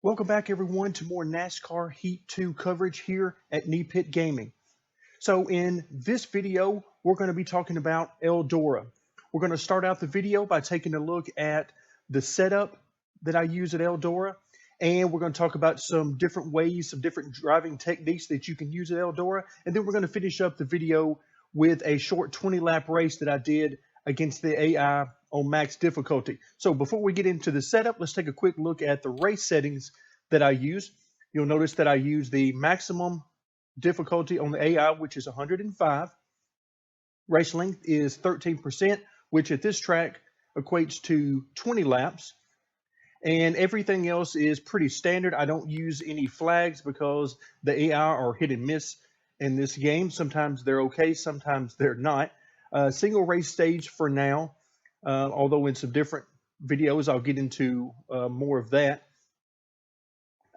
Welcome back, everyone, to more NASCAR Heat 2 coverage here at Knee Pit Gaming. So in this video, we're going to be talking about Eldora. We're going to start out the video by taking a look at the setup that I use at Eldora, and we're going to talk about some different ways, some different driving techniques that you can use at Eldora, and then we're going to finish up the video with a short 20-lap race that I did against the AI on max difficulty. So before we get into the setup, let's take a quick look at the race settings that I use. You'll notice that I use the maximum difficulty on the AI, which is 105. Race length is 13%, which at this track equates to 20 laps. And everything else is pretty standard. I don't use any flags because the AI are hit and miss in this game. Sometimes they're okay, sometimes they're not. Single race stage for now, although in some different videos I'll get into more of that.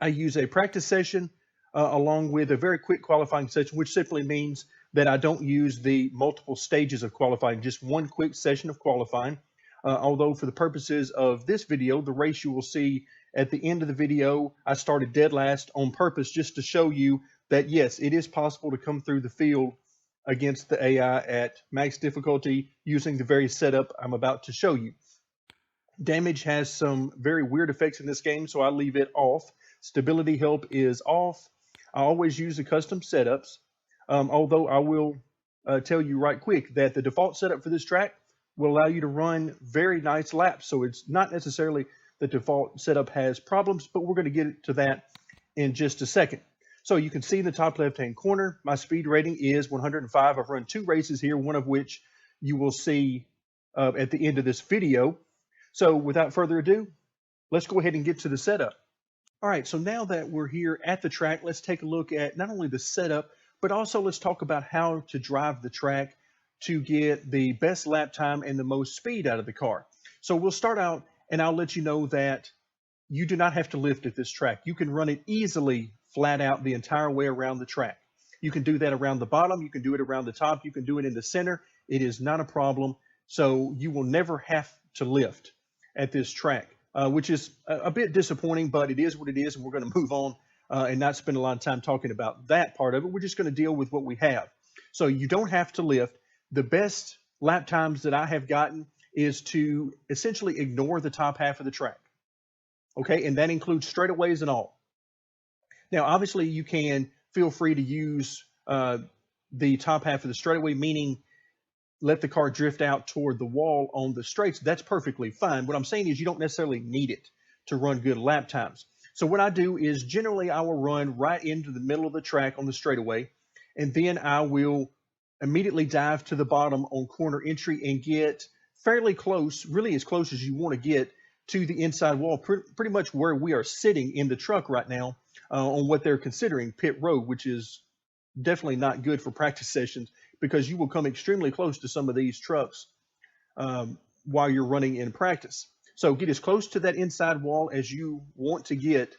I use a practice session along with a very quick qualifying session, which simply means that I don't use the multiple stages of qualifying, just one quick session of qualifying. Although for the purposes of this video, the race you will see at the end of the video, I started dead last on purpose just to show you that, yes, it is possible to come through the field against the AI at max difficulty using the very setup I'm about to show you. Damage has some very weird effects in this game, so I leave it off. Stability help is off. I always use the custom setups, although I will tell you right quick that the default setup for this track will allow you to run very nice laps. So it's not necessarily the default setup has problems, but we're going to get to that in just a second. So you can see in the top left-hand corner, my speed rating is 105. I've run two races here, one of which you will see at the end of this video. So without further ado, let's go ahead and get to the setup. All right, so now that we're here at the track, let's take a look at not only the setup, but also let's talk about how to drive the track to get the best lap time and the most speed out of the car. So we'll start out, and I'll let you know that you do not have to lift at this track. You can run it easily flat out the entire way around the track. You can do that around the bottom. You can do it around the top. You can do it in the center. It is not a problem. So you will never have to lift at this track, which is a bit disappointing, but it is what it is, and we're going to move on and not spend a lot of time talking about that part of it. We're just going to deal with what we have. So you don't have to lift. The best lap times that I have gotten is to essentially ignore the top half of the track. Okay, and that includes straightaways and all. Now, obviously, you can feel free to use the top half of the straightaway, meaning let the car drift out toward the wall on the straights. That's perfectly fine. What I'm saying is you don't necessarily need it to run good lap times. So what I do is generally I will run right into the middle of the track on the straightaway, and then I will immediately dive to the bottom on corner entry and get fairly close, really as close as you want to get to the inside wall, pretty much where we are sitting in the truck right now on what they're considering pit road, which is definitely not good for practice sessions because you will come extremely close to some of these trucks while you're running in practice. So get as close to that inside wall as you want to get.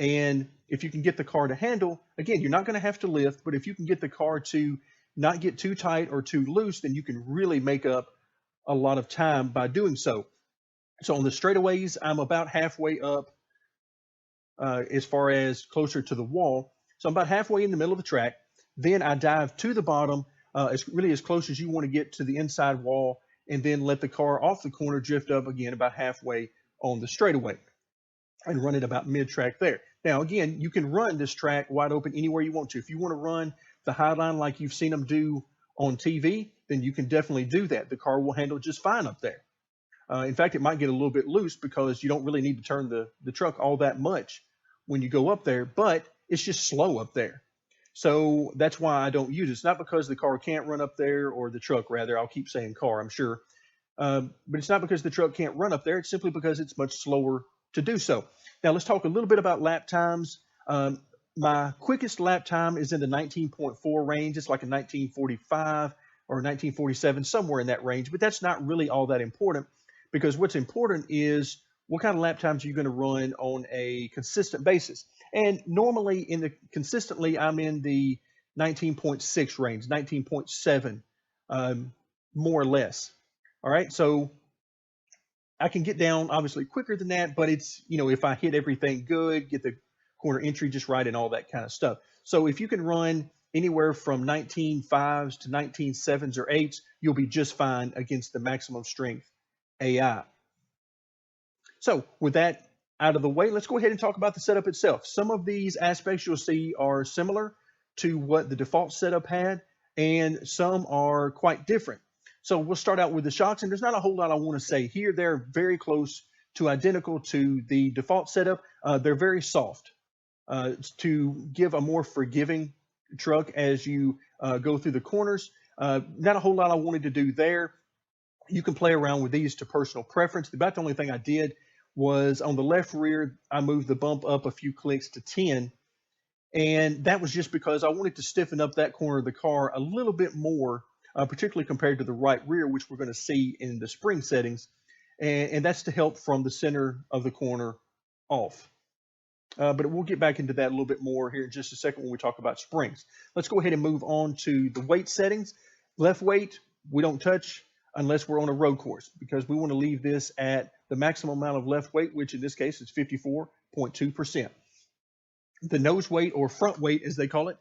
And if you can get the car to handle, again, you're not going to have to lift, but if you can get the car to not get too tight or too loose, then you can really make up a lot of time by doing so. So on the straightaways, I'm about halfway up as far as closer to the wall. So I'm about halfway in the middle of the track. Then I dive to the bottom, really as close as you want to get to the inside wall, and then let the car off the corner drift up again about halfway on the straightaway and run it about mid-track there. Now, again, you can run this track wide open anywhere you want to. If you want to run the high line like you've seen them do on TV, then you can definitely do that. The car will handle just fine up there. In fact, it might get a little bit loose because you don't really need to turn the truck all that much when you go up there, but it's just slow up there. So that's why I don't use it. It's not because the car can't run up there, or the truck rather. I'll keep saying car, I'm sure. But it's not because the truck can't run up there. It's simply because it's much slower to do so. Now let's talk a little bit about lap times. My quickest lap time is in the 19.4 range. It's like a 1945 or 1947, somewhere in that range. But that's not really all that important, because what's important is what kind of lap times are you going to run on a consistent basis. And normally consistently, I'm in the 19.6 range, 19.7, more or less. All right. So I can get down obviously quicker than that, but it's, if I hit everything good, get the corner entry just right and all that kind of stuff. So if you can run anywhere from 19.5s to 19.7s or 8s, you'll be just fine against the maximum strength AI. So with that out of the way, let's go ahead and talk about the setup itself. Some of these aspects you'll see are similar to what the default setup had, and some are quite different. So we'll start out with the shocks, and there's not a whole lot I want to say here. They're very close to identical to the default setup. They're very soft to give a more forgiving truck as you go through the corners. Not a whole lot I wanted to do there. You can play around with these to personal preference. About the only thing I did was on the left rear, I moved the bump up a few clicks to 10. And that was just because I wanted to stiffen up that corner of the car a little bit more, particularly compared to the right rear, which we're going to see in the spring settings. And that's to help from the center of the corner off. But we'll get back into that a little bit more here in just a second when we talk about springs. Let's go ahead and move on to the weight settings. Left weight, we don't touch unless we're on a road course, because we want to leave this at the maximum amount of left weight, which in this case is 54.2%. The nose weight, or front weight as they call it,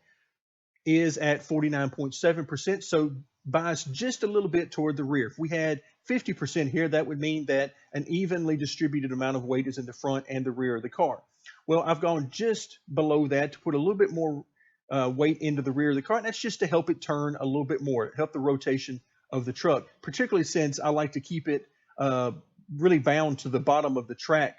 is at 49.7%, so biased just a little bit toward the rear. If we had 50% here, that would mean that an evenly distributed amount of weight is in the front and the rear of the car. Well, I've gone just below that to put a little bit more weight into the rear of the car, and that's just to help it turn a little bit more, help the rotation of the truck, particularly since I like to keep it really bound to the bottom of the track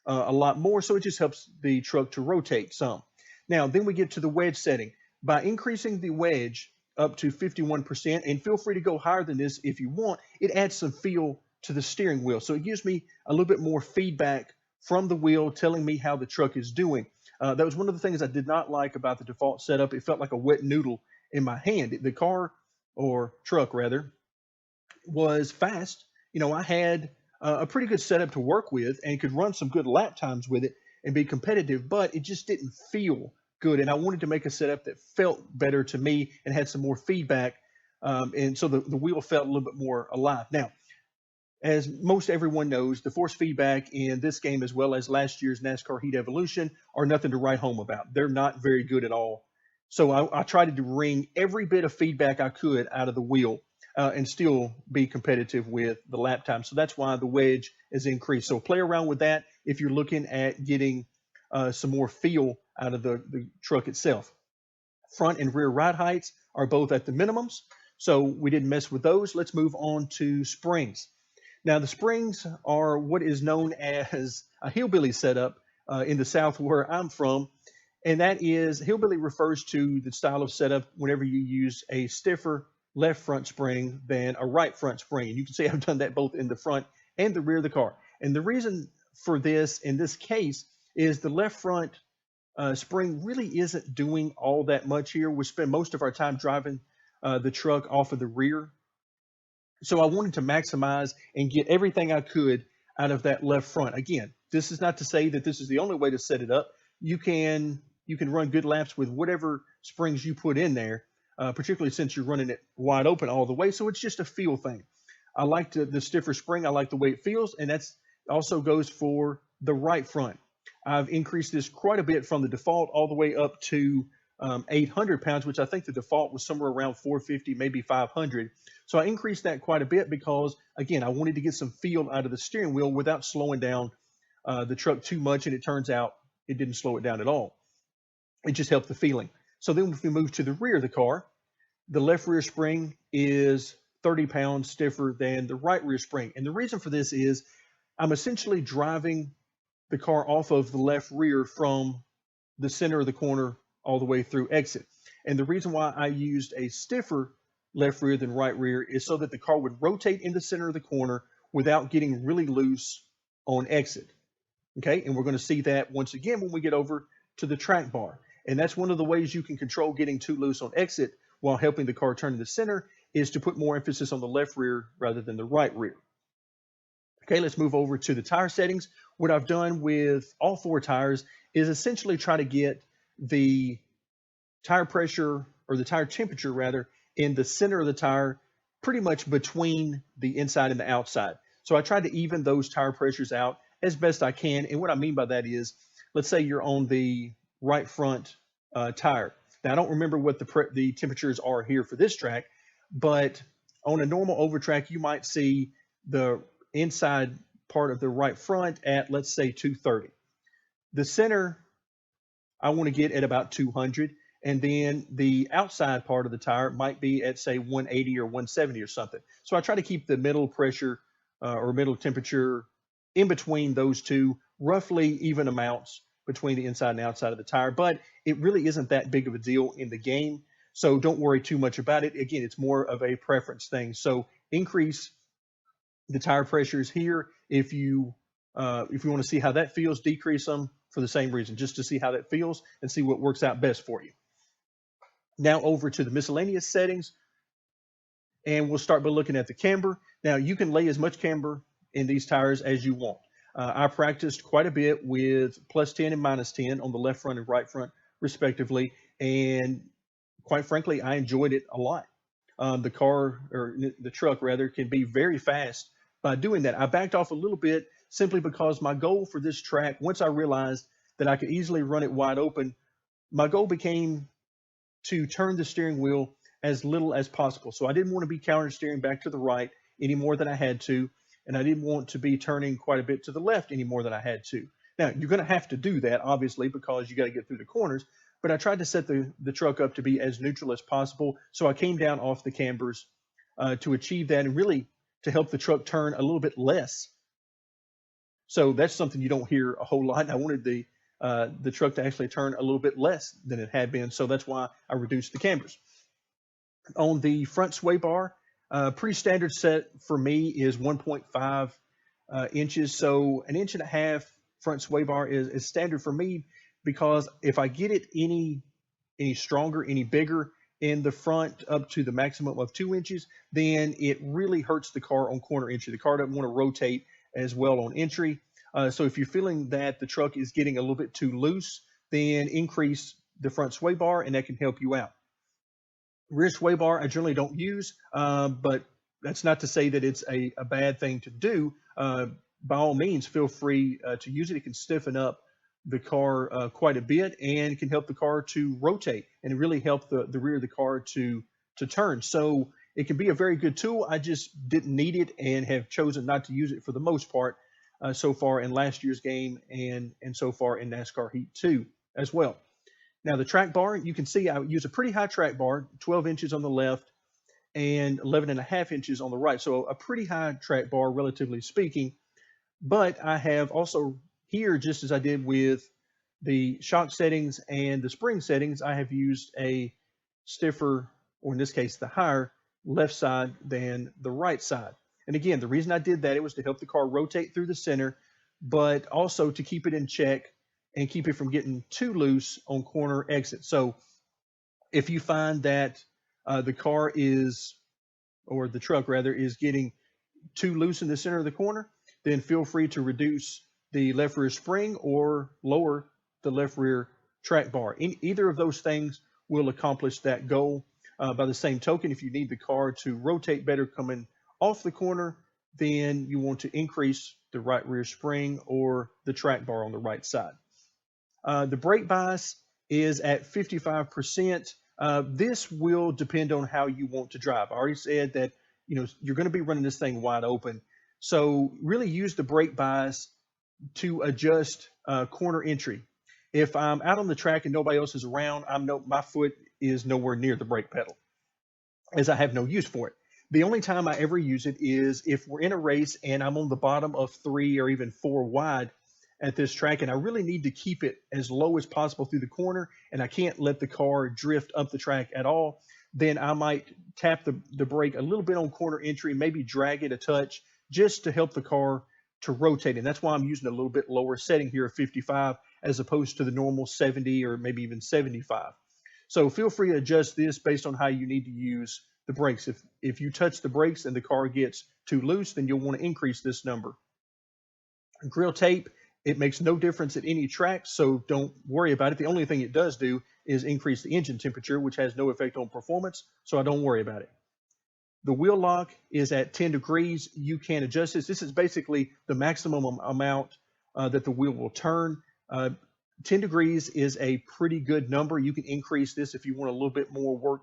a lot more, so it just helps the truck to rotate some. Now, then we get to the wedge setting. By increasing the wedge up to 51%, and feel free to go higher than this if you want, it adds some feel to the steering wheel. So it gives me a little bit more feedback from the wheel telling me how the truck is doing. That was one of the things I did not like about the default setup. It felt like a wet noodle in my hand. The car, or truck rather, was fast. I had a pretty good setup to work with and could run some good lap times with it and be competitive, but it just didn't feel good. And I wanted to make a setup that felt better to me and had some more feedback. And so the wheel felt a little bit more alive. Now, as most everyone knows, the force feedback in this game, as well as last year's NASCAR Heat Evolution, are nothing to write home about. They're not very good at all. So I tried to wring every bit of feedback I could out of the wheel and still be competitive with the lap time. So that's why the wedge is increased. So play around with that if you're looking at getting some more feel out of the truck itself. Front and rear ride heights are both at the minimums, so we didn't mess with those. Let's move on to springs. Now, the springs are what is known as a hillbilly setup in the South where I'm from, and that is, hillbilly refers to the style of setup whenever you use a stiffer left front spring than a right front spring. And you can see I've done that both in the front and the rear of the car. And the reason for this in this case is the left front spring really isn't doing all that much here. We spend most of our time driving the truck off of the rear. So I wanted to maximize and get everything I could out of that left front. Again, this is not to say that this is the only way to set it up. You can run good laps with whatever springs you put in there, particularly since you're running it wide open all the way. So it's just a feel thing. I like the stiffer spring. I like the way it feels, and that's also goes for the right front. I've increased this quite a bit from the default all the way up to 800 pounds, which I think the default was somewhere around 450, maybe 500. So I increased that quite a bit because, again, I wanted to get some feel out of the steering wheel without slowing down the truck too much, and it turns out it didn't slow it down at all. It just helped the feeling. So then if we move to the rear of the car, the left rear spring is 30 pounds stiffer than the right rear spring. And the reason for this is I'm essentially driving the car off of the left rear from the center of the corner all the way through exit. And the reason why I used a stiffer left rear than right rear is so that the car would rotate in the center of the corner without getting really loose on exit. Okay, and we're going to see that once again when we get over to the track bar. And that's one of the ways you can control getting too loose on exit while helping the car turn in the center, is to put more emphasis on the left rear rather than the right rear. Okay, let's move over to the tire settings. What I've done with all four tires is essentially try to get the tire pressure, or the tire temperature rather, in the center of the tire pretty much between the inside and the outside. So I try to even those tire pressures out as best I can. And what I mean by that is, let's say you're on the right front tire. Now I don't remember what the temperatures are here for this track, but on a normal over track, you might see the inside part of the right front at, let's say, 230. The center I want to get at about 200, and then the outside part of the tire might be at, say, 180 or 170 or something. So I try to keep the middle pressure or middle temperature in between those two, roughly even amounts between the inside and outside of the tire. But it really isn't that big of a deal in the game, so don't worry too much about it. Again, it's more of a preference thing. So increase the tire pressures here if you want to see how that feels. Decrease them for the same reason, just to see how that feels and see what works out best for you. Now over to the miscellaneous settings, and we'll start by looking at the camber. Now you can lay as much camber in these tires as you want. I practiced quite a bit with +10 and -10 on the left front and right front respectively, and quite frankly, I enjoyed it a lot. The car, or the truck rather, can be very fast by doing that. I backed off a little bit simply because my goal for this track, once I realized that I could easily run it wide open, my goal became to turn the steering wheel as little as possible. So I didn't want to be counter steering back to the right any more than I had to, and I didn't want to be turning quite a bit to the left any more than I had to. Now, you're going to have to do that, obviously, because you got to get through the corners, but I tried to set the truck up to be as neutral as possible. So I came down off the cambers to achieve that, and really to help the truck turn a little bit less. So that's something you don't hear a whole lot. I wanted the truck to actually turn a little bit less than it had been, so that's why I reduced the cambers. On the front sway bar, pretty standard set for me is 1.5 inches. So an inch and a half front sway bar is standard for me, because if I get it any stronger, any bigger in the front up to the maximum of 2 inches, then it really hurts the car on corner entry. The car doesn't want to rotate as well on entry. So if you're feeling that the truck is getting a little bit too loose, then increase the front sway bar, and that can help you out. Rear sway bar I generally don't use, but that's not to say that it's a bad thing to do. By all means, feel free to use it. It can stiffen up the car quite a bit, and can help the car to rotate, and really help the rear of the car to turn. So it can be a very good tool. I just didn't need it, and have chosen not to use it for the most part so far in last year's game, and so far in NASCAR Heat 2 as well. Now the track bar, you can see I use a pretty high track bar, 12 inches on the left and 11.5 inches on the right. So a pretty high track bar, relatively speaking. But I have also here, just as I did with the shock settings and the spring settings, I have used a stiffer, or in this case, the higher left side than the right side. And again, the reason I did that, it was to help the car rotate through the center, but also to keep it in check and keep it from getting too loose on corner exits. So if you find that the car is, or the truck rather, is getting too loose in the center of the corner, then feel free to reduce the left rear spring or lower the left rear track bar. Either of those things will accomplish that goal. By the same token, if you need the car to rotate better coming off the corner, then you want to increase the right rear spring or the track bar on the right side. The brake bias is at 55%. This will depend on how you want to drive. I already said that you're going to be running this thing wide open. So really use the brake bias to adjust corner entry. If I'm out on the track and nobody else is around, my foot is nowhere near the brake pedal, as I have no use for it. The only time I ever use it is if we're in a race and I'm on the bottom of 3 or even 4 wide at this track, and I really need to keep it as low as possible through the corner, and I can't let the car drift up the track at all, then I might tap the brake a little bit on corner entry, maybe drag it a touch, just to help the car to rotate. And that's why I'm using a little bit lower setting here of 55 as opposed to the normal 70 or maybe even 75. So feel free to adjust this based on how you need to use the brakes. If you touch the brakes and the car gets too loose, then you'll want to increase this number. Grill tape, it makes no difference at any track, so don't worry about it. The only thing it does do is increase the engine temperature, which has no effect on performance, so I don't worry about it. The wheel lock is at 10 degrees. You can adjust this. This is basically the maximum amount that the wheel will turn. 10 degrees is a pretty good number. You can increase this if you want a little bit more work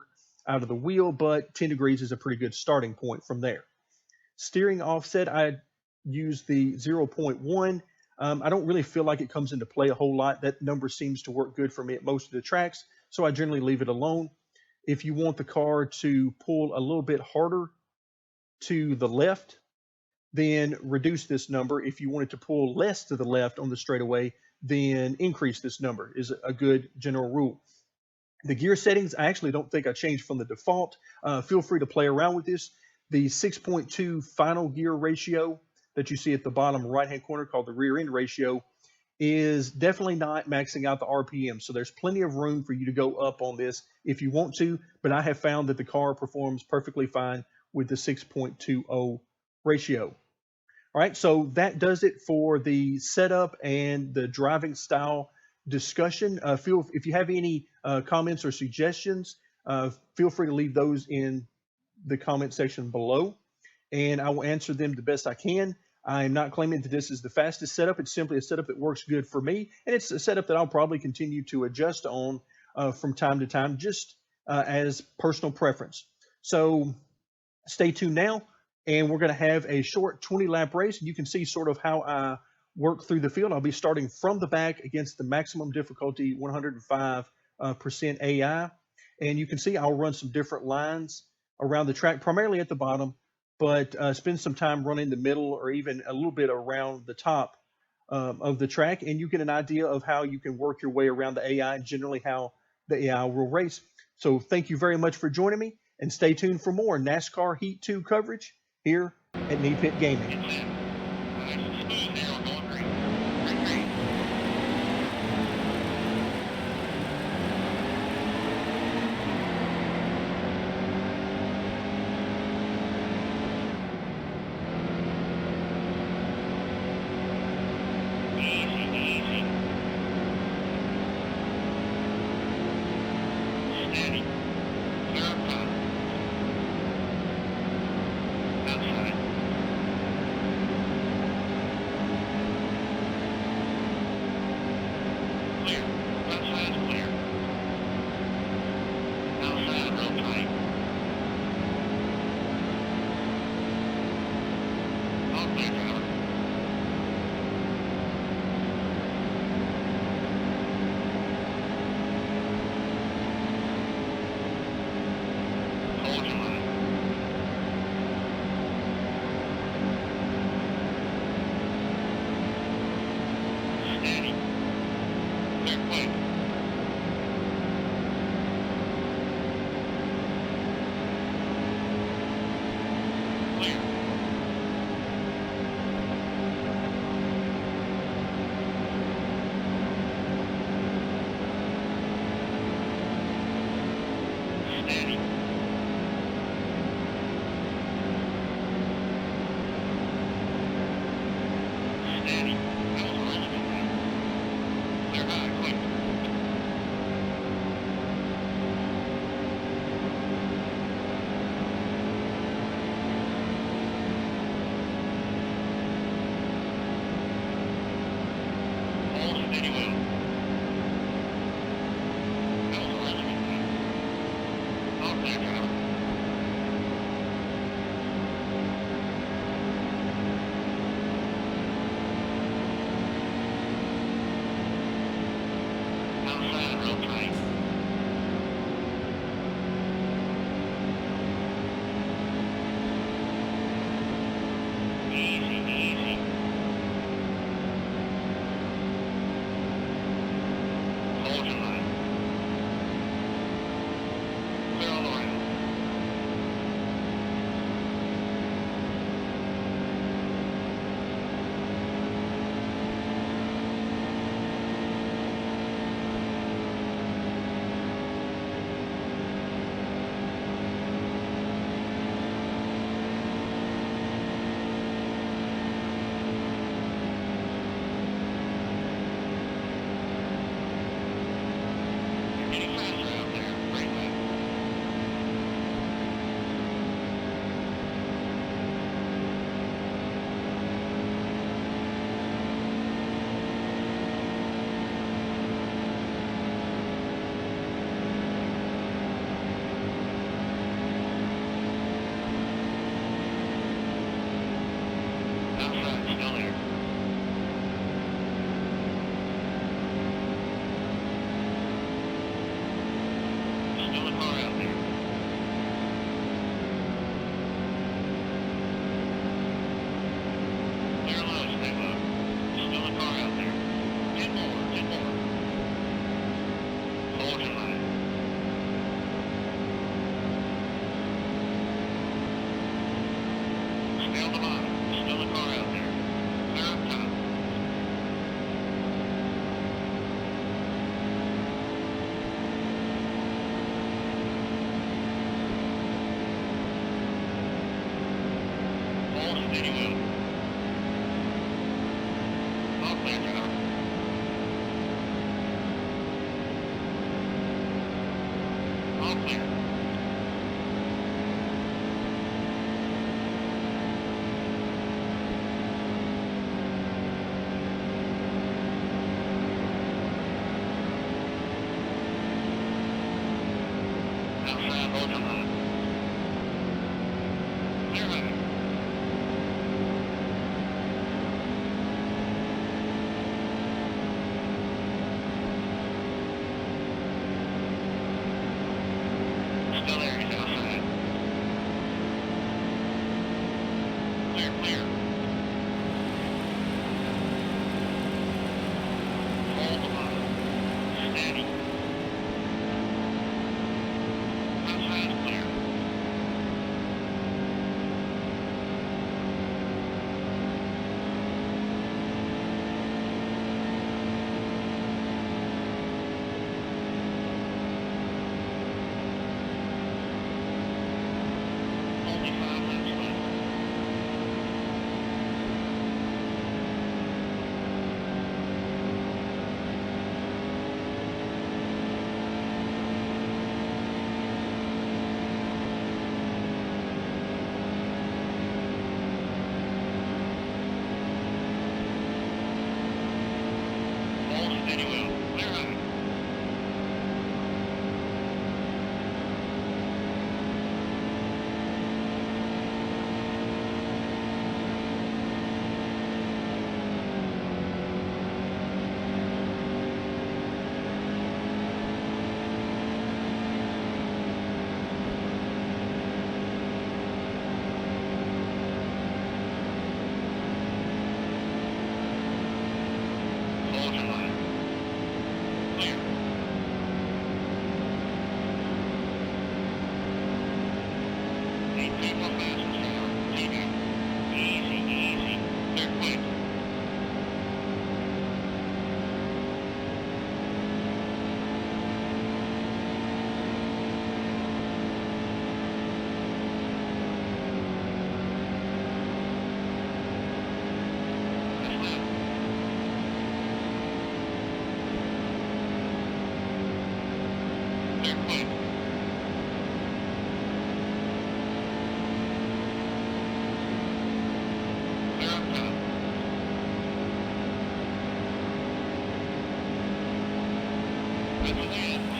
out of the wheel, but 10 degrees is a pretty good starting point from there. Steering offset, I use the 0.1. I don't really feel like it comes into play a whole lot. That number seems to work good for me at most of the tracks, so I generally leave it alone. If you want the car to pull a little bit harder to the left, then reduce this number. If you want it to pull less to the left on the straightaway, then increase this number is a good general rule. The gear settings, I actually don't think I changed from the default. Feel free to play around with this. The 6.2 final gear ratio that you see at the bottom right-hand corner, called the rear end ratio, is definitely not maxing out the RPM. So there's plenty of room for you to go up on this if you want to, but I have found that the car performs perfectly fine with the 6.20 ratio. All right, so that does it for the setup and the driving style discussion. If you have any comments or suggestions, feel free to leave those in the comment section below, and I will answer them the best I can. I'm not claiming that this is the fastest setup. It's simply a setup that works good for me, and it's a setup that I'll probably continue to adjust on from time to time, just as personal preference. So stay tuned now, and we're going to have a short 20-lap race, and you can see sort of how I work through the field. I'll be starting from the back against the maximum difficulty 105% AI, and you can see I'll run some different lines around the track, primarily at the bottom, but spend some time running the middle or even a little bit around the top of the track, and you get an idea of how you can work your way around the AI and generally how the AI will race. So thank you very much for joining me, and stay tuned for more NASCAR Heat 2 coverage here at Knee Pit Gaming. steady wheel. All clear, driver. All clear. Outside, hold your line. Clear running. Still there, he's outside. Clear, clear. Hold the line. Steady. Outside is clear. Only 5 laps left. Hold steady wheel. Clear running. Hold your line. Clear. Need 2 more passes, driver. Keep it. Easy, easy. Clear quick. Last lap. Clear quick. Clear up top. That's the win.